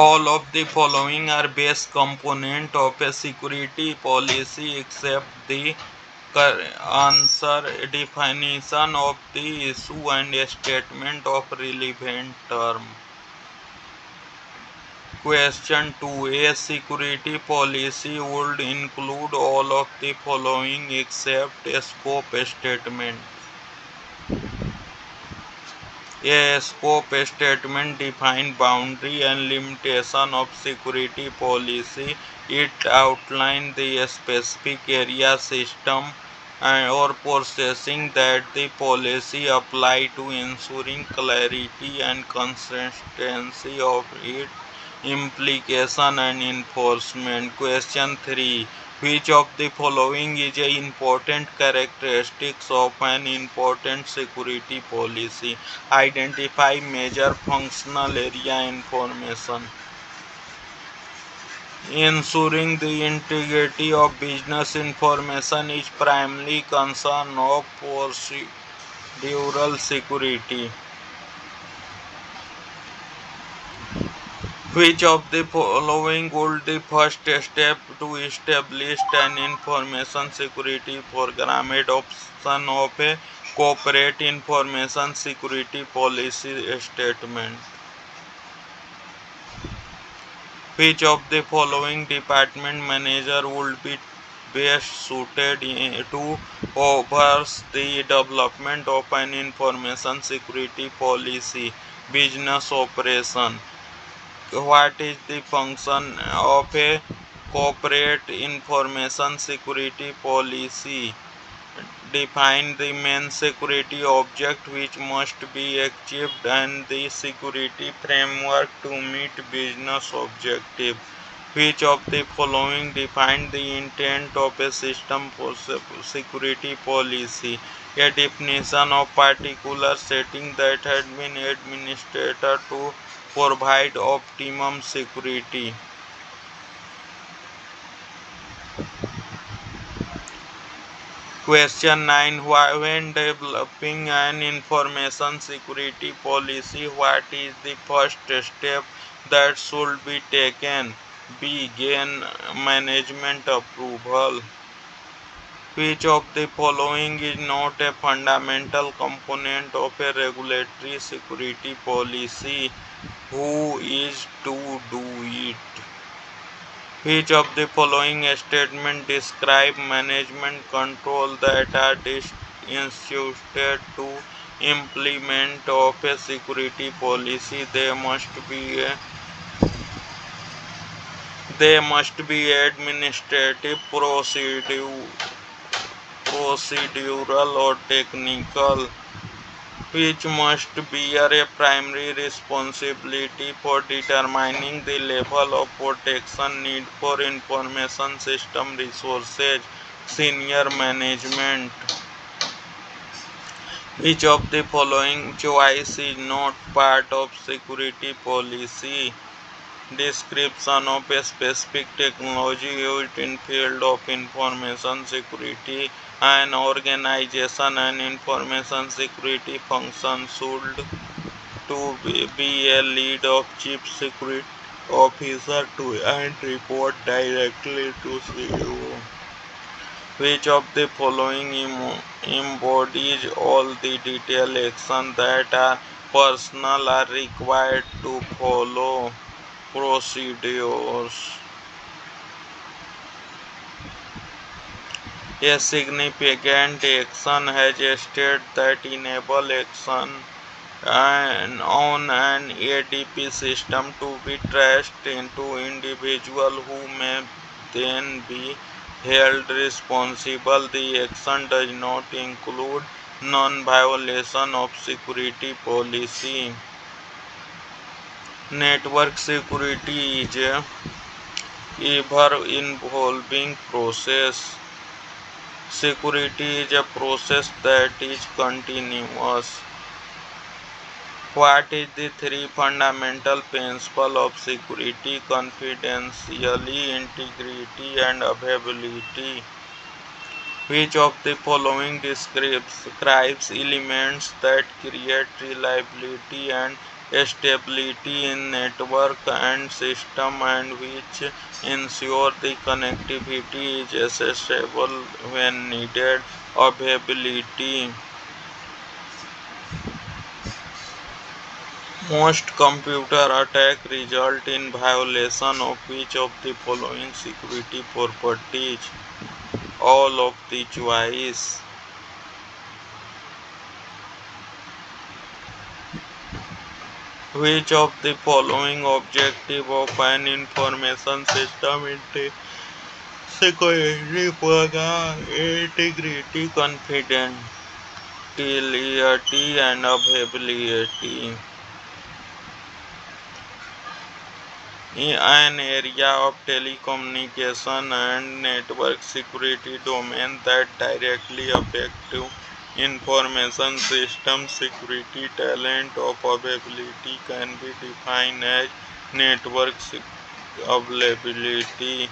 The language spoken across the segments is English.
All of the following are base component of a security policy except the answer, definition of the issue, and a statement of relevant term. Question 2. A security policy would include all of the following except a scope statement. A scope statement defines boundary and limitation of security policy. It outlines the specific area, system, or processing that the policy apply to, ensuring clarity and consistency of its implication and enforcement. Question 3. Which of the following is an important characteristics of an important security policy? Identify major functional area information. Ensuring the integrity of business information is primarily concern of procedural security. Which of the following would the first step to establish an information security program? Adoption of a corporate information security policy statement. Which of the following department manager would be best suited to oversee the development of an information security policy? Business operation. What is the function of a corporate information security policy? Define the main security object which must be achieved and the security framework to meet business objective. Which of the following define the intent of a system security policy? A definition of particular setting that had been administered to provide optimum security. Question 9. When developing an information security policy, what is the first step that should be taken? B. Gain management approval. Which of the following is not a fundamental component of a regulatory security policy? Who is to do it? Which of the following statements describe management control that are instituted to implement of a security policy? They must be administrative, procedural, or technical. Which must bear a primary responsibility for determining the level of protection need for information system resources? Senior management. Which of the following choice is not part of security policy? Description of a specific technology used in field of information security. An organization and information security function should to be a lead of chief security officer to and report directly to CEO. Which of the following embodies all the detailed actions that are personnel are required to follow? Procedures. A significant action has a state that enable action on an ADP system to be traced into individual who may then be held responsible. The action does not include non-violation of security policy. Network security is a ever-evolving process. Security is a process that is continuous. What is the three fundamental principles of security? Confidentiality, integrity, and availability. Which of the following describes elements that create reliability and stability in network and system, and which ensure the connectivity is accessible when needed. Availability. Most computer attacks result in violation of which of the following security properties? All of the choice. Which of the following objective of an information system is security program? Integrity, confidentiality, and availability. In an area of telecommunication and network security domain that directly affect information system security, talent of availability can be defined as network availability.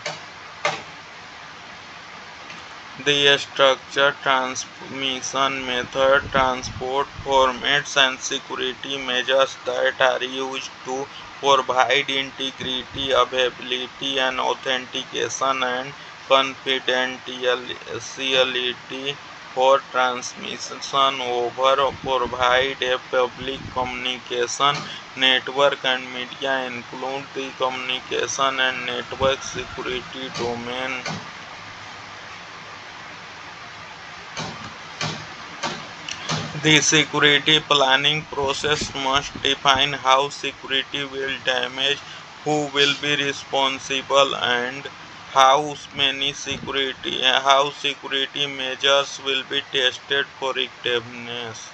The structure, transmission method, transport formats, and security measures that are used to provide integrity, availability, and authentication and confidentiality for transmission over provide a public communication network, and media include the communication and network security domain. The security planning process must define how security will damage, who will be responsible, and how security measures will be tested for effectiveness.